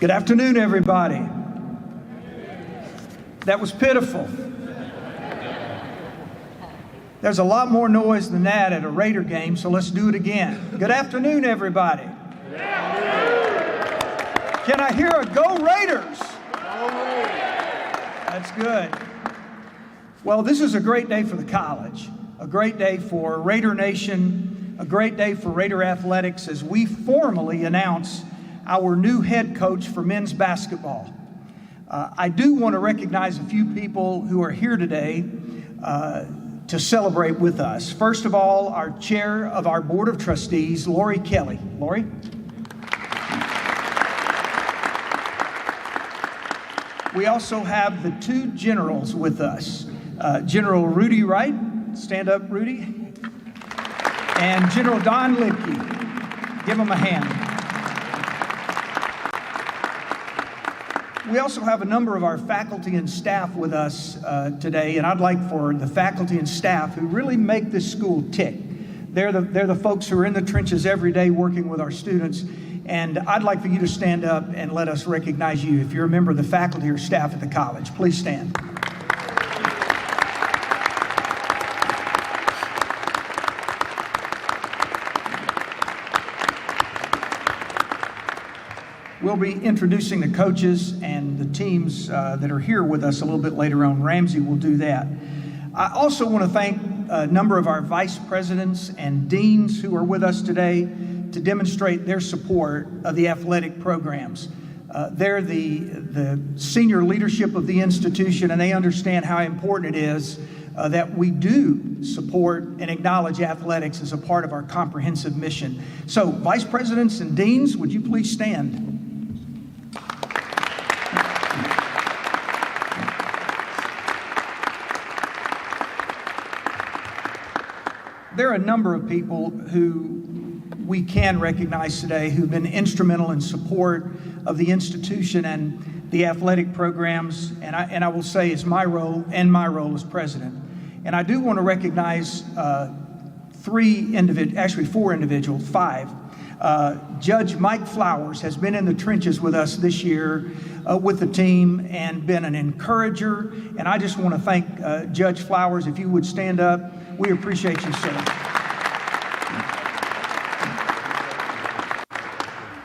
Good afternoon, everybody. That was pitiful. There's a lot more noise than that at a Raider game, so let's do it again. Good afternoon, everybody. Good afternoon. Can I hear a Go Raiders? Go Raiders. That's good. Well, this is a great day for the college, a great day for Raider Nation, a great day for Raider Athletics as we formally announce our new head coach for men's basketball. I do want to recognize a few people who are here today to celebrate with us. First of all, our chair of our Board of Trustees, Lori Kelly. Lori? We also have the two generals with us. General Rudy Wright, stand up, Rudy, and General Don Lipke. Give them a hand. We also have a number of our faculty and staff with us today, and I'd like for the faculty and staff who really make this school tick. They're the folks who are in the trenches every day working with our students, and I'd like for you to stand up and let us recognize you. If you're a member of the faculty or staff at the college, please stand. We'll be introducing the coaches and the teams that are here with us a little bit later on. Ramsey will do that. I also want to thank a number of our vice presidents and deans who are with us today to demonstrate their support of the athletic programs. They're the senior leadership of the institution, and they understand how important it is that we do support and acknowledge athletics as a part of our comprehensive mission. So, vice presidents and deans, would you please stand? There are a number of people who we can recognize today who've been instrumental in support of the institution and the athletic programs, and I will say it's my role as president. And I do want to recognize four individuals, five. Judge Mike Flowers has been in the trenches with us this year with the team and been an encourager, and I just want to thank Judge Flowers. If you would stand up. We appreciate you, sir.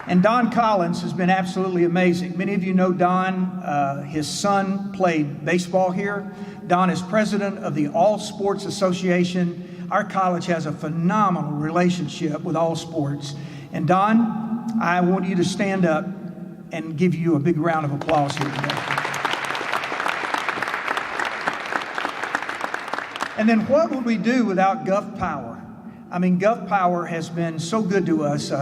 And Don Collins has been absolutely amazing. Many of you know Don. His son played baseball here. Don is president of the All Sports Association. Our college has a phenomenal relationship with all sports. And Don, I want you to stand up and give you a big round of applause here today. And then what would we do without Gov Power? I mean, Gov Power has been so good to us.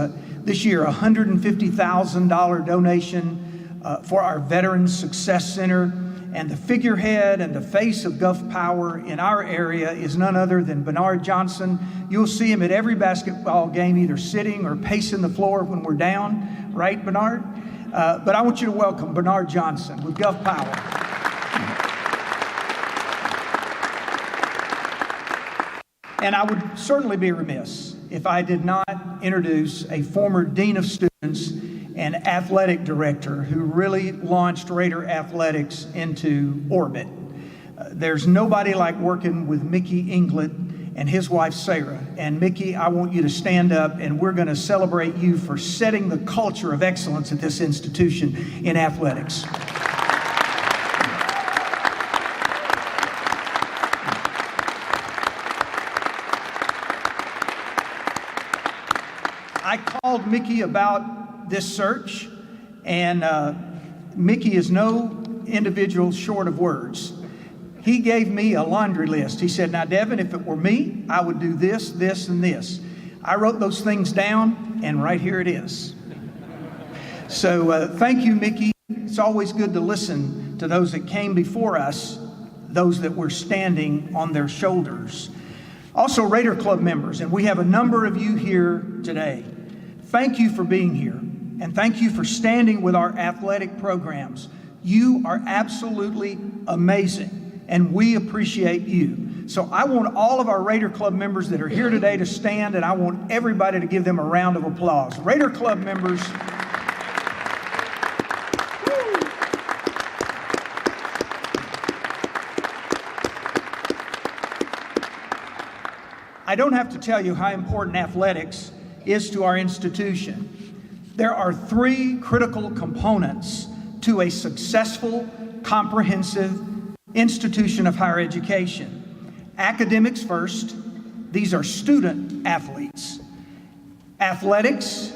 This year, a $150,000 donation for our Veterans Success Center. And the figurehead and the face of Gov Power in our area is none other than Bernard Johnson. You'll see him at every basketball game, either sitting or pacing the floor when we're down. Right, Bernard? But I want you to welcome Bernard Johnson with Gov Power. And I would certainly be remiss if I did not introduce a former Dean of Students and Athletic Director who really launched Raider Athletics into orbit. There's nobody like working with Mickey Inglet and his wife Sarah. And Mickey, I want you to stand up and we're going to celebrate you for setting the culture of excellence at this institution in athletics. I called Mickey about this search, and Mickey is no individual short of words. He gave me a laundry list. He said, now, Devin, if it were me, I would do this, this, and this. I wrote those things down, and right here it is. So thank you, Mickey. It's always good to listen to those that came before us, those that were standing on their shoulders. Also, Raider Club members, and we have a number of you here today. Thank you for being here, and thank you for standing with our athletic programs. You are absolutely amazing, and we appreciate you. So I want all of our Raider Club members that are here today to stand, and I want everybody to give them a round of applause. Raider Club members, I don't have to tell you how important athletics is to our institution. There are three critical components to a successful, comprehensive institution of higher education. Academics first, these are student athletes. Athletics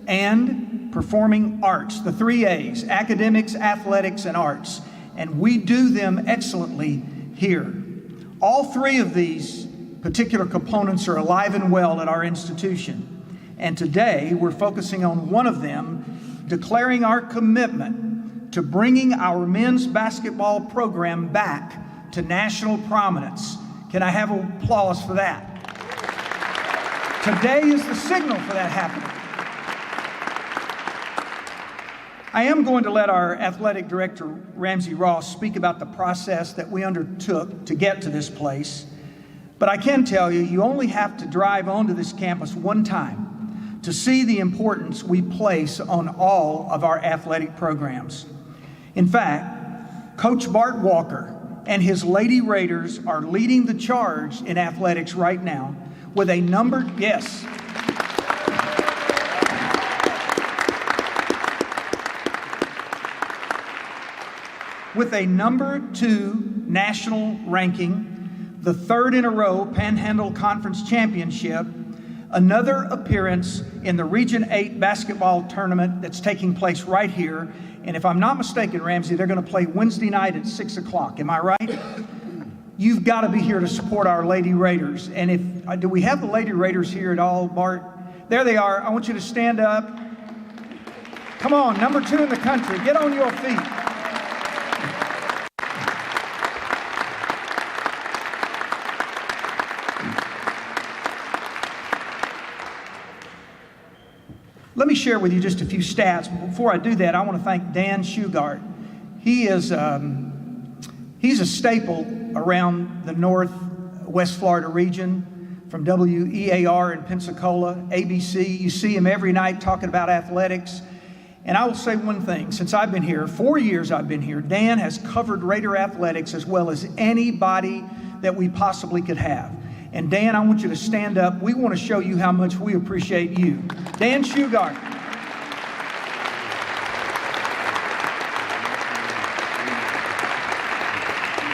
and performing arts, the three A's, academics, athletics, and arts. And we do them excellently here. All three of these particular components are alive and well at our institution. And today we're focusing on one of them, declaring our commitment to bringing our men's basketball program back to national prominence. Can I have applause for that? Today is the signal for that happening. I am going to let our athletic director, Ramsey Ross, speak about the process that we undertook to get to this place. But I can tell you, you only have to drive onto this campus one time to see the importance we place on all of our athletic programs. In fact, Coach Bart Walker and his Lady Raiders are leading the charge in athletics right now with a number, yes. With a number 2 national ranking, the third in a row Panhandle Conference Championship, another appearance in the Region 8 basketball tournament that's taking place right here. And if I'm not mistaken, Ramsey, they're going to play Wednesday night at 6 o'clock. Am I right? You've got to be here to support our Lady Raiders. And if do we have the Lady Raiders here at all, Bart? There they are. I want you to stand up. Come on, number 2 in the country. Get on your feet. Let me share with you just a few stats. Before I do that, I want to thank Dan Shugart. He is he's a staple around the Northwest Florida region, from WEAR in Pensacola, ABC. You see him every night talking about athletics. And I will say one thing, since I've been here, 4 years I've been here, Dan has covered Raider athletics as well as anybody that we possibly could have. And Dan, I want you to stand up. We want to show you how much we appreciate you. Dan Shugart.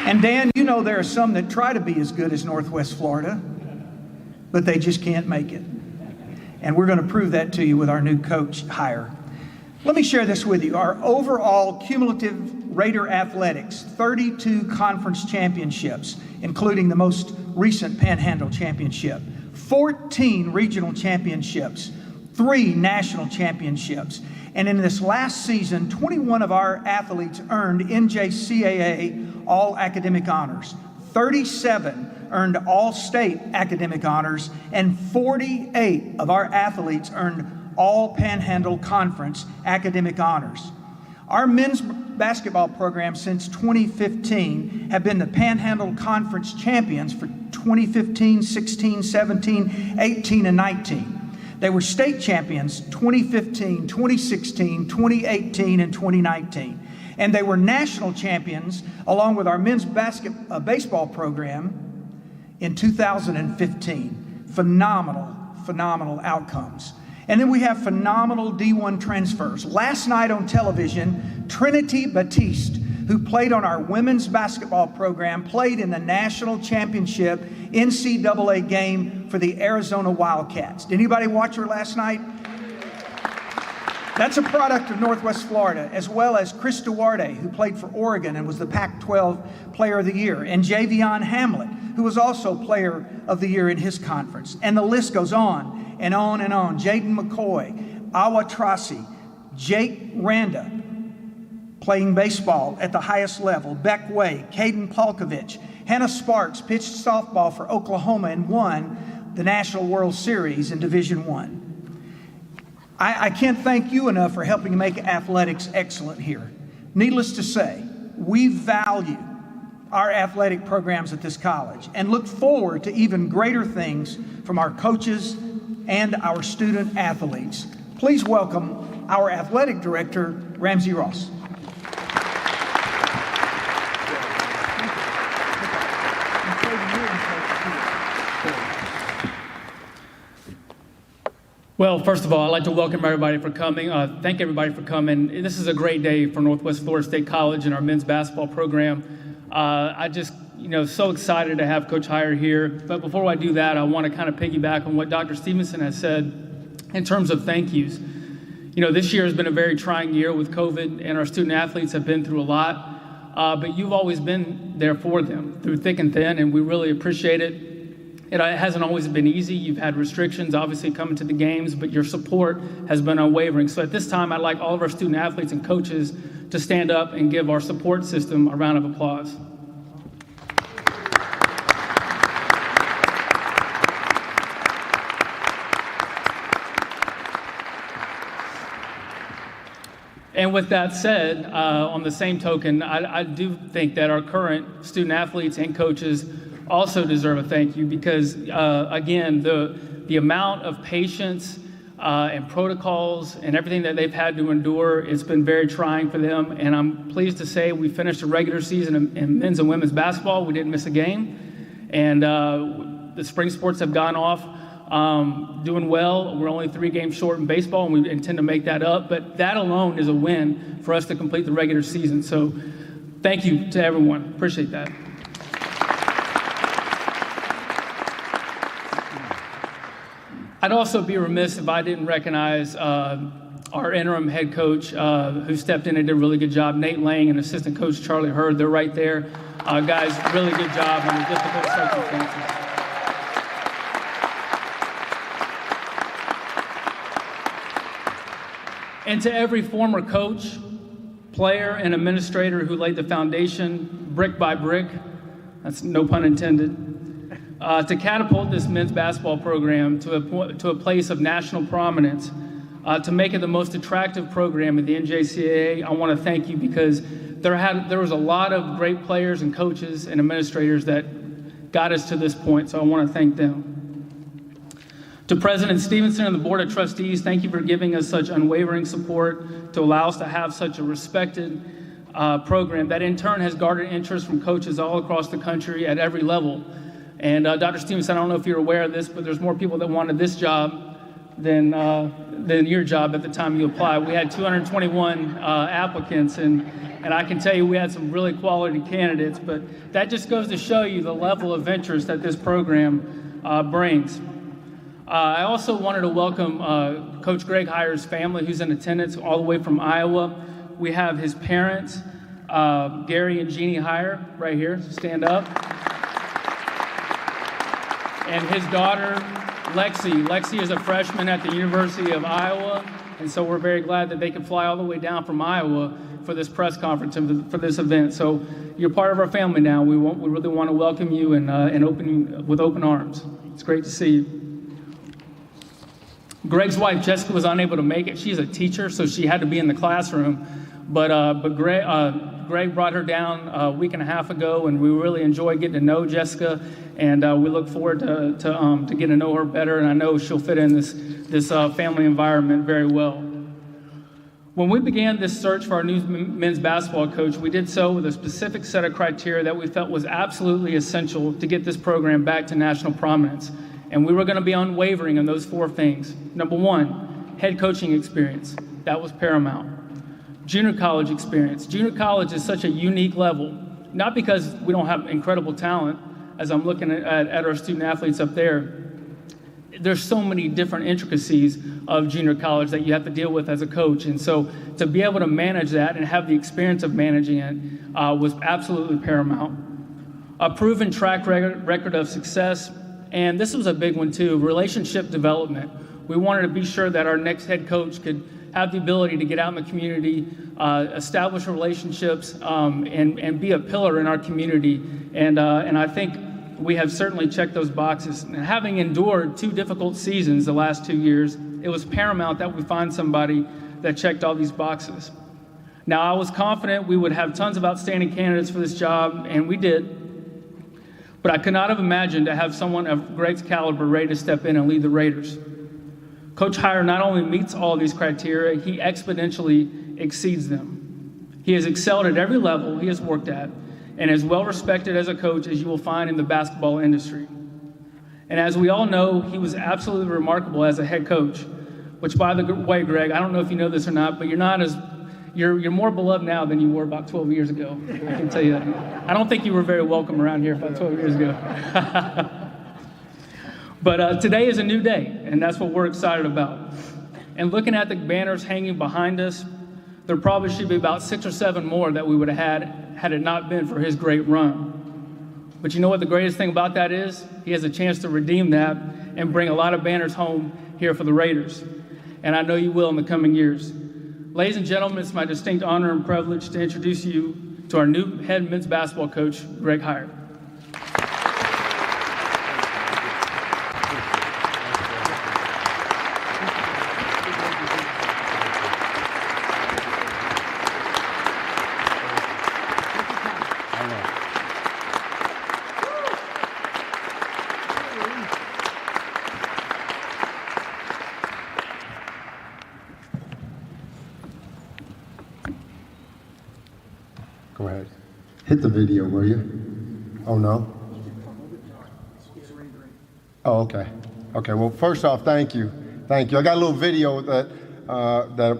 And Dan, you know there are some that try to be as good as Northwest Florida, but they just can't make it. And we're going to prove that to you with our new coach, Heiar. Let me share this with you. Our overall cumulative Raider athletics, 32 conference championships, including the most recent Panhandle Championship, 14 regional championships, 3 national championships. And in this last season, 21 of our athletes earned NJCAA all-academic honors, 37 earned all-state academic honors, and 48 of our athletes earned all Panhandle Conference academic honors. Our men's basketball program since 2015 have been the Panhandle Conference champions for 2015, 16, 17, 18, and 19. They were state champions 2015, 2016, 2018, and 2019. And they were national champions along with our men's baseball program in 2015. Phenomenal outcomes. And then we have phenomenal D1 transfers. Last night on television, Trinity Batiste, who played on our women's basketball program, played in the national championship NCAA game for the Arizona Wildcats. Did anybody watch her last night? That's a product of Northwest Florida, as well as Chris Duarte, who played for Oregon and was the Pac-12 Player of the Year, and Javion Hamlet, who was also Player of the Year in his conference. And the list goes on and on and on. Jaden McCoy, Awa Trasi, Jake Randa, playing baseball at the highest level, Beck Way, Caden Palkovich, Hannah Sparks pitched softball for Oklahoma and won the National World Series in Division I. I can't thank you enough for helping make athletics excellent here. Needless to say, we value our athletic programs at this college and look forward to even greater things from our coaches and our student athletes. Please welcome our athletic director, Ramsey Ross. Well, first of all, I'd like to welcome everybody for coming. Thank everybody for coming. This is a great day for Northwest Florida State College and our men's basketball program. I just, so excited to have Coach Heiar here. But before I do that, I want to kind of piggyback on what Dr. Stevenson has said in terms of thank yous. This year has been a very trying year with COVID, and our student athletes have been through a lot. But you've always been there for them through thick and thin, and we really appreciate it. It hasn't always been easy. You've had restrictions, obviously, coming to the games, but your support has been unwavering. So at this time, I'd like all of our student athletes and coaches to stand up and give our support system a round of applause. And with that said, on the same token, I do think that our current student athletes and coaches also deserve a thank you because, again, the amount of patience and protocols and everything that they've had to endure, it's been very trying for them. And I'm pleased to say we finished the regular season in men's and women's basketball. We didn't miss a game. And the spring sports have gone off doing well. We're only 3 games short in baseball, and we intend to make that up. But that alone is a win for us to complete the regular season. So thank you to everyone. Appreciate that. I'd also be remiss if I didn't recognize our interim head coach who stepped in and did a really good job, Nate Lang, and assistant coach Charlie Hurd. They're right there. Guys, really good job under difficult circumstances. And to every former coach, player, and administrator who laid the foundation brick by brick, that's no pun intended, to catapult this men's basketball program to a place of national prominence, to make it the most attractive program in the NJCAA, I want to thank you because there was a lot of great players and coaches and administrators that got us to this point, so I want to thank them. To President Stevenson and the Board of Trustees, thank you for giving us such unwavering support to allow us to have such a respected program that in turn has garnered interest from coaches all across the country at every level. And Dr. Stevenson, I don't know if you're aware of this, but there's more people that wanted this job than your job at the time you applied. We had 221 applicants, and I can tell you we had some really quality candidates, but that just goes to show you the level of interest that this program brings. I also wanted to welcome Coach Greg Heiar's family, who's in attendance all the way from Iowa. We have his parents, Gary and Jeannie Heiar, right here, so stand up. And his daughter, Lexi. Lexi is a freshman at the University of Iowa, and so we're very glad that they could fly all the way down from Iowa for this press conference and for this event. So you're part of our family now. We really want to welcome you and open you with open arms. It's great to see you. Greg's wife, Jessica, was unable to make it. She's a teacher, so she had to be in the classroom. But Greg brought her down a week and a half ago, and we really enjoyed getting to know Jessica, and we look forward to getting to know her better, and I know she'll fit in this family environment very well. When we began this search for our new men's basketball coach, we did so with a specific set of criteria that we felt was absolutely essential to get this program back to national prominence. And we were going to be unwavering in those 4 things. Number 1, head coaching experience. That was paramount. Junior college experience. Junior college is such a unique level, not because we don't have incredible talent, as I'm looking at our student athletes up there. There's so many different intricacies of junior college that you have to deal with as a coach. And so to be able to manage that and have the experience of managing it was absolutely paramount. A proven track record of success. And this was a big one too, relationship development. We wanted to be sure that our next head coach could have the ability to get out in the community, establish relationships, and be a pillar in our community. And I think we have certainly checked those boxes. And having endured 2 difficult seasons the last 2 years, it was paramount that we find somebody that checked all these boxes. Now, I was confident we would have tons of outstanding candidates for this job, and we did. But I could not have imagined to have someone of Greg's caliber ready to step in and lead the Raiders. Coach Heiar not only meets all of these criteria, he exponentially exceeds them. He has excelled at every level he has worked at and is well respected as a coach as you will find in the basketball industry. And as we all know, he was absolutely remarkable as a head coach. which by the way, Greg, I don't know if you know this or not, but you're more beloved now than you were about 12 years ago. I can tell you that. I don't think you were very welcome around here about 12 years ago. But today is a new day, and that's what we're excited about. And looking at the banners hanging behind us, there probably should be about 6 or 7 more that we would have had it not been for his great run. But you know what the greatest thing about that is? He has a chance to redeem that and bring a lot of banners home here for the Raiders. And I know you will in the coming years. Ladies and gentlemen, it's my distinct honor and privilege to introduce you to our new head men's basketball coach, Greg Heiar. Go ahead. Hit the video, will you? Oh, no? Oh, okay. Okay, well, first off, thank you. Thank you. I got a little video that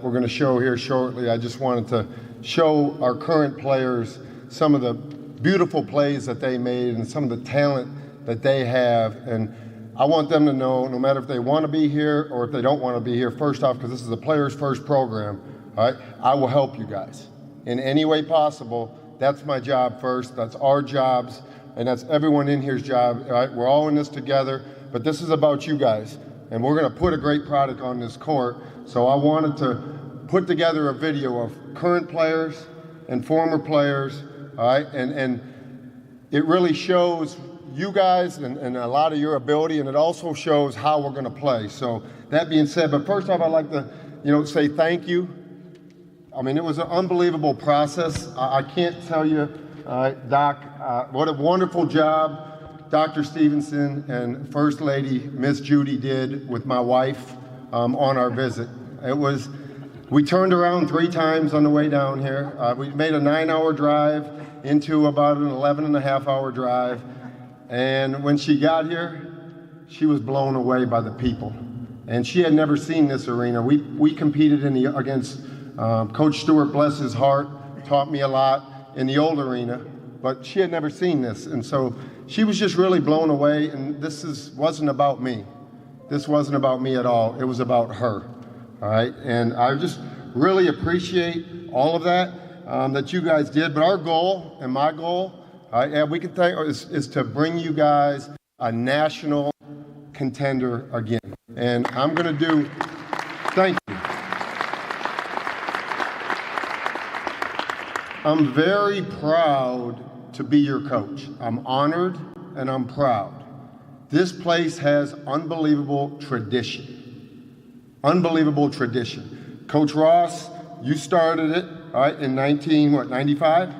we're going to show here shortly. I just wanted to show our current players some of the beautiful plays that they made and some of the talent that they have. And I want them to know, no matter if they want to be here or if they don't want to be here, first off, because this is a Players First program, all right, I will help you guys in any way possible. That's my job first. That's our jobs, and that's everyone in here's job. All right, we're all in this together, but this is about you guys, and we're going to put a great product on this court. So I wanted to put together a video of current players and former players, all right, and it really shows you guys and a lot of your ability, and it also shows how we're going to play. So that being said, but first off, I'd like to, say thank you. I mean, it was an unbelievable process. I can't tell you, Doc, what a wonderful job Dr. Stevenson and First Lady Miss Judy did with my wife on our visit. We turned around 3 times on the way down here. We made a 9-hour drive into about an 11.5-hour drive. And when she got here, she was blown away by the people. And she had never seen this arena. We competed against Coach Stewart, bless his heart, taught me a lot in the old arena, but she had never seen this. And so she was just really blown away, and wasn't about me. This wasn't about me at all. It was about her, all right? And I just really appreciate all of that that you guys did. But our goal and my goal, we can thank, is to bring you guys a national contender again. And I'm going to do, thank you. I'm very proud to be your coach. I'm honored and I'm proud. This place has unbelievable tradition. Unbelievable tradition. Coach Ross, you started it, all right, in 95?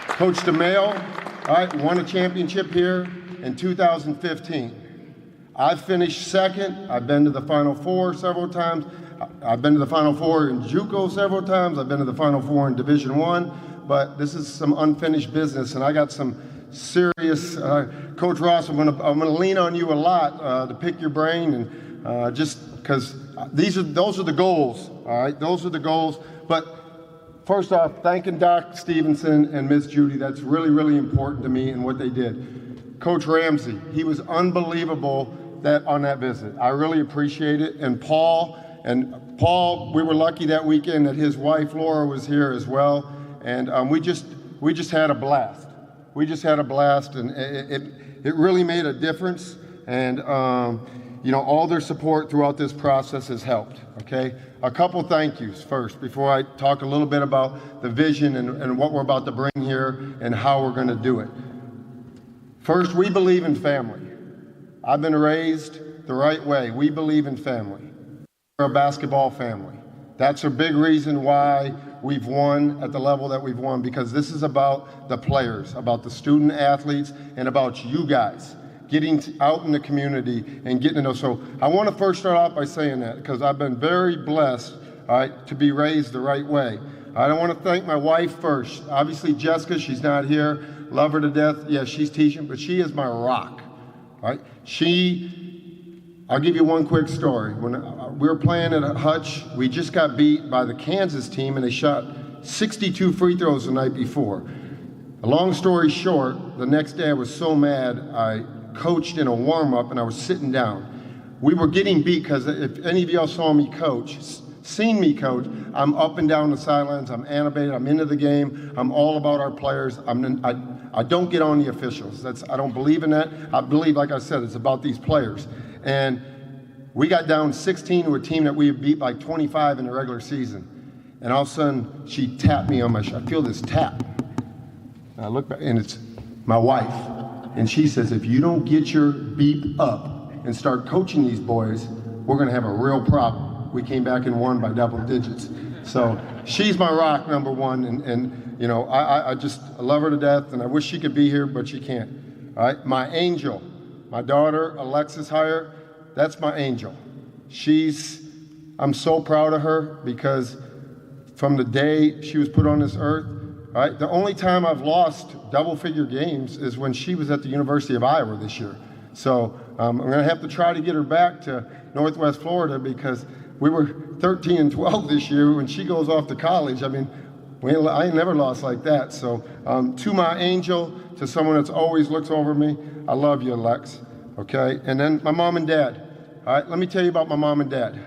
Coach DeMayo, all right, won a championship here in 2015. I've finished second. I've been to the Final Four several times. I've been to the Final Four in JUCO several times. I've been to the Final Four in Division I, but this is some unfinished business, and I got some serious. Coach Ross, I'm gonna lean on you a lot to pick your brain, and just because those are the goals. All right, those are the goals. But first off, thanking Doc Stevenson and Miss Judy. That's really, really important to me and what they did. Coach Ramsey, he was unbelievable on that visit. I really appreciate it. And Paul, we were lucky that weekend that his wife Laura was here as well, and we just had a blast. We just had a blast, and it really made a difference. And all their support throughout this process has helped. Okay, a couple thank yous first before I talk a little bit about the vision and what we're about to bring here and how we're going to do it. First, we believe in family. I've been raised the right way. We believe in family. We're a basketball family. That's a big reason why we've won at the level that we've won, because this is about the players, about the student athletes, and about you guys getting out in the community and getting to know. So I want to first start off by saying that, because I've been very blessed, all right, to be raised the right way. I want to thank my wife first. Obviously, Jessica, she's not here. Love her to death. Yeah, she's teaching, but she is my rock. Right? I'll give you one quick story. When we were playing at Hutch, we just got beat by the Kansas team, and they shot 62 free throws the night before. A long story short, the next day I was so mad, I coached in a warm-up, and I was sitting down. We were getting beat because if any of y'all saw me coach, seen me coach, I'm up and down the sidelines, I'm animated, I'm into the game, I'm all about our players. I don't get on the officials. I don't believe in that. I believe, like I said, it's about these players. And we got down 16 to a team that we had beat by 25 in the regular season. And all of a sudden, she tapped me on my shoulder. I feel this tap. And I look back, and it's my wife. And she says, if you don't get your beep up and start coaching these boys, we're going to have a real problem. We came back and won by double digits. So she's my rock, number one. And you know, I love her to death, and I wish she could be here, but she can't. All right, my angel. My daughter, Alexis Heiar, that's my angel. I'm so proud of her because from the day she was put on this earth, right, the only time I've lost double-figure games is when she was at the University of Iowa this year. So I'm gonna have to try to get her back to Northwest Florida because we were 13-12 this year. When she goes off to college, I mean, I ain't never lost like that. So to my angel, to someone that's always looks over me, I love you, Lex, okay? And then my mom and dad, all right? Let me tell you about my mom and dad,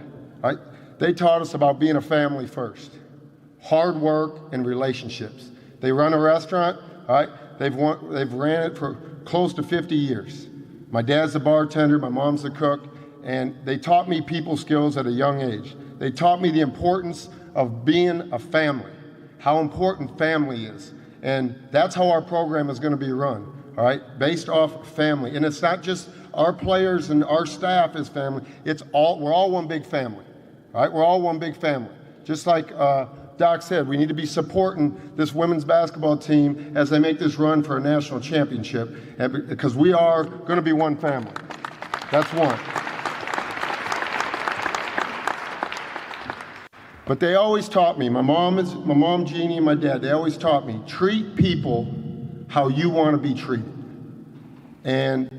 all right? They taught us about being a family first, hard work and relationships. They run a restaurant, all right? They've ran it for close to 50 years. My dad's the bartender, my mom's the cook, and they taught me people skills at a young age. They taught me the importance of being a family, how important family is. And that's how our program is gonna be run. All right, based off family. And it's not just our players and our staff as family, we're all one big family. All right, we're all one big family. Just like Doc said, we need to be supporting this women's basketball team as they make this run for a national championship, because we are gonna be one family. That's one. But they always taught me, my mom Jeannie and my dad, they always taught me, treat people how you want to be treated. And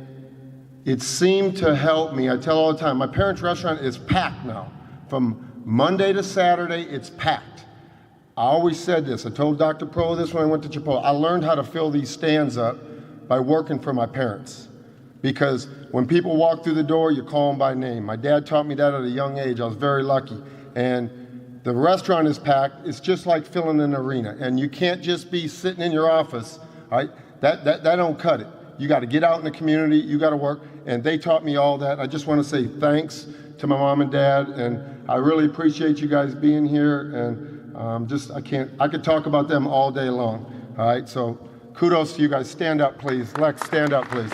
it seemed to help me. I tell all the time, my parents' restaurant is packed now. From Monday to Saturday, it's packed. I always said this. I told Dr. Pro this when I went to Chipotle. I learned how to fill these stands up by working for my parents. Because when people walk through the door, you call them by name. My dad taught me that at a young age. I was very lucky. And the restaurant is packed. It's just like filling an arena. And you can't just be sitting in your office. Right? That don't cut it. You got to get out in the community. You got to work. And they taught me all that. I just want to say thanks to my mom and dad. And I really appreciate you guys being here. And I could talk about them all day long. All right. So kudos to you guys. Stand up, please. Lex, stand up, please.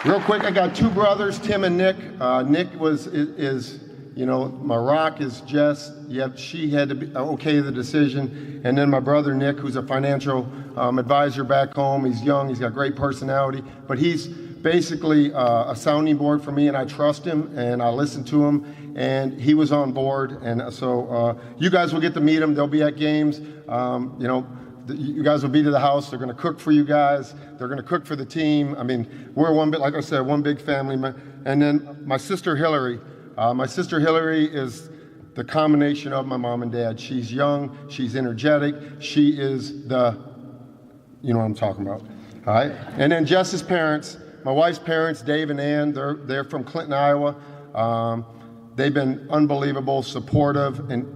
Real quick, I got two brothers, Tim and Nick. Nick is you know, my rock is Jess. Yep, she had to be okay the decision. And then my brother Nick, who's a financial advisor back home. He's young, he's got great personality, but he's basically a sounding board for me, and I trust him and I listen to him, and he was on board. And so you guys will get to meet him. They'll be at games. You know, you guys will be to the house. They're going to cook for you guys. They're going to cook for the team. I mean, we're like I said, one big family. And then my sister Hillary. My sister Hillary is the combination of my mom and dad. She's young, she's energetic, she is you know what I'm talking about, all right? And then Jess's parents, my wife's parents, Dave and Ann, they're from Clinton, Iowa. They've been unbelievable, supportive, and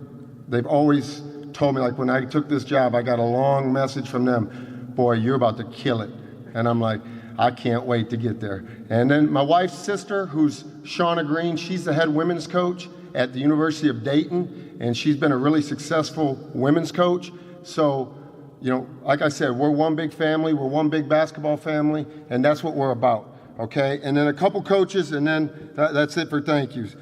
they've always told me, like when I took this job, I got a long message from them, boy, you're about to kill it. And I'm like, I can't wait to get there. And then my wife's sister, who's Shauna Green, she's the head women's coach at the University of Dayton, and she's been a really successful women's coach. So, you know, like I said, we're one big family, we're one big basketball family, and that's what we're about, okay? And then a couple coaches, and then that's it for thank yous.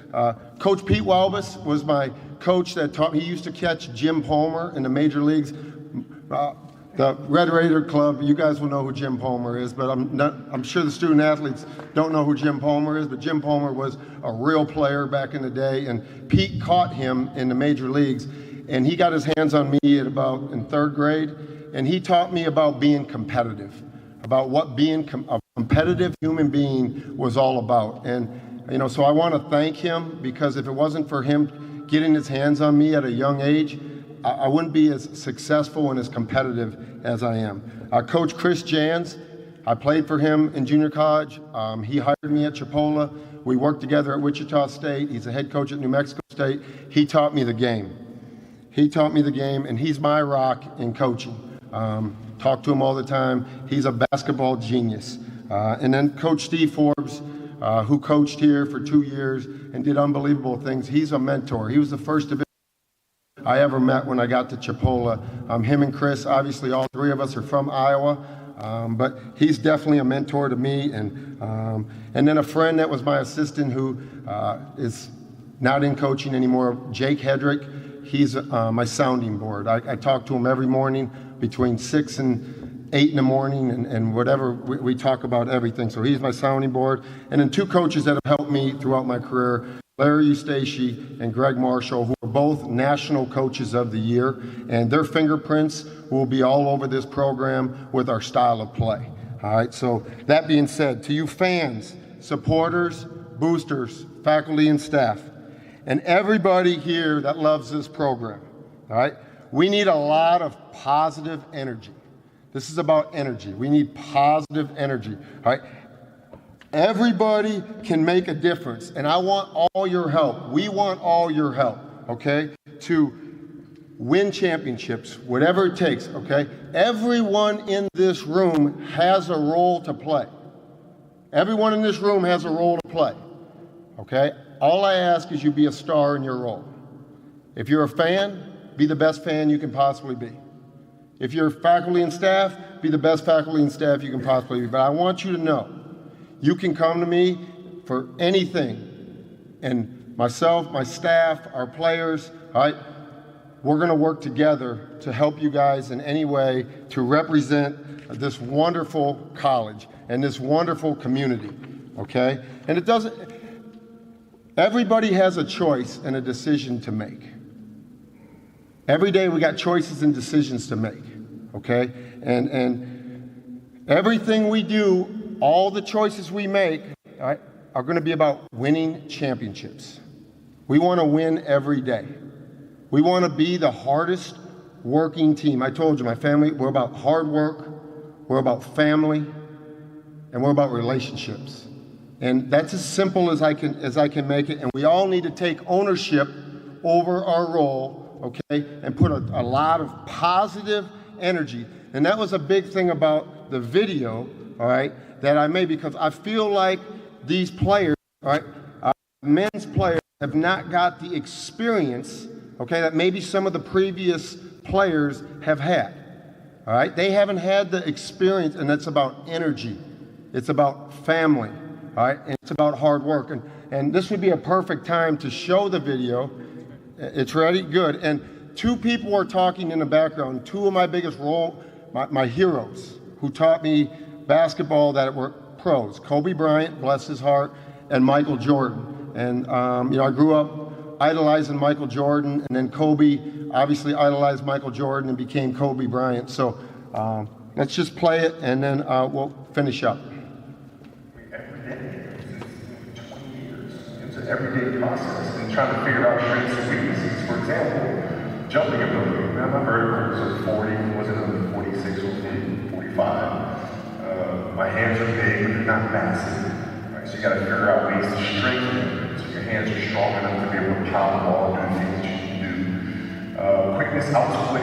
Coach Pete Walbus was my coach that taught me. He used to catch Jim Palmer in the major leagues. The Red Raider Club, you guys will know who Jim Palmer is, but I'm sure the student athletes don't know who Jim Palmer is, but Jim Palmer was a real player back in the day, and Pete caught him in the major leagues, and he got his hands on me in third grade, and he taught me about being competitive, about what being a competitive human being was all about. And, so I want to thank him, because if it wasn't for him getting his hands on me at a young age, I wouldn't be as successful and as competitive as I am. Coach Chris Jans, I played for him in junior college. He hired me at Chipola. We worked together at Wichita State. He's a head coach at New Mexico State. He taught me the game. He taught me the game, and he's my rock in coaching. Talk to him all the time. He's a basketball genius. And then Coach Steve Forbes, who coached here for 2 years and did unbelievable things. He's a mentor. He was the first division I ever met when I got to Chipola. Him and Chris, obviously all three of us are from Iowa, but he's definitely a mentor to me. And then a friend that was my assistant who is not in coaching anymore, Jake Hedrick. He's my sounding board. I talk to him every morning between 6 and 8 in the morning, and whatever, we talk about everything. So he's my sounding board. And then two coaches that have helped me throughout my career, Larry Eustace and Greg Marshall, who are both National Coaches of the Year, and their fingerprints will be all over this program with our style of play. All right, so that being said, to you fans, supporters, boosters, faculty and staff, and everybody here that loves this program, all right, we need a lot of positive energy. This is about energy. We need positive energy, all right? Everybody can make a difference, and I want all your help. We want all your help, okay, to win championships, whatever it takes, okay? Everyone in this room has a role to play. Everyone in this room has a role to play, okay? All I ask is you be a star in your role. If you're a fan, be the best fan you can possibly be. If you're faculty and staff, be the best faculty and staff you can possibly be. But I want you to know, you can come to me for anything. And myself, my staff, our players, all right, we're going to work together to help you guys in any way to represent this wonderful college and this wonderful community, okay? And it doesn't, everybody has a choice and a decision to make. Every day we got choices and decisions to make, okay? And everything we do, all the choices we make, all right, are going to be about winning championships. We want to win every day. We want to be the hardest working team. I told you, my family, we're about hard work, we're about family, and we're about relationships. And that's as simple as I can make it. And we all need to take ownership over our role, okay, and put a lot of positive energy. And that was a big thing about the video, all right, that I made, because I feel like these players, all right, men's players have not got the experience, okay, that maybe some of the previous players have had, all right? They haven't had the experience, and it's about energy. It's about family, all right, and it's about hard work. And this would be a perfect time to show the video. It's ready? Good. And two people are talking in the background, two of my biggest my heroes who taught me basketball that were pros, Kobe Bryant, bless his heart, and Michael Jordan. And, I grew up idolizing Michael Jordan, and then Kobe obviously idolized Michael Jordan and became Kobe Bryant. So let's just play it, and then we'll finish up. Every day, 20 years, it's an everyday process, and trying to figure out strengths and weaknesses. For example, jumping ability. Now, my vertical is 40, wasn't under 46 or 45. My hands are big, but they're not massive. Right? So you got to figure out ways to strengthen them so your hands are strong enough to be able to pound the ball and do the things that you can do. Quickness out to play.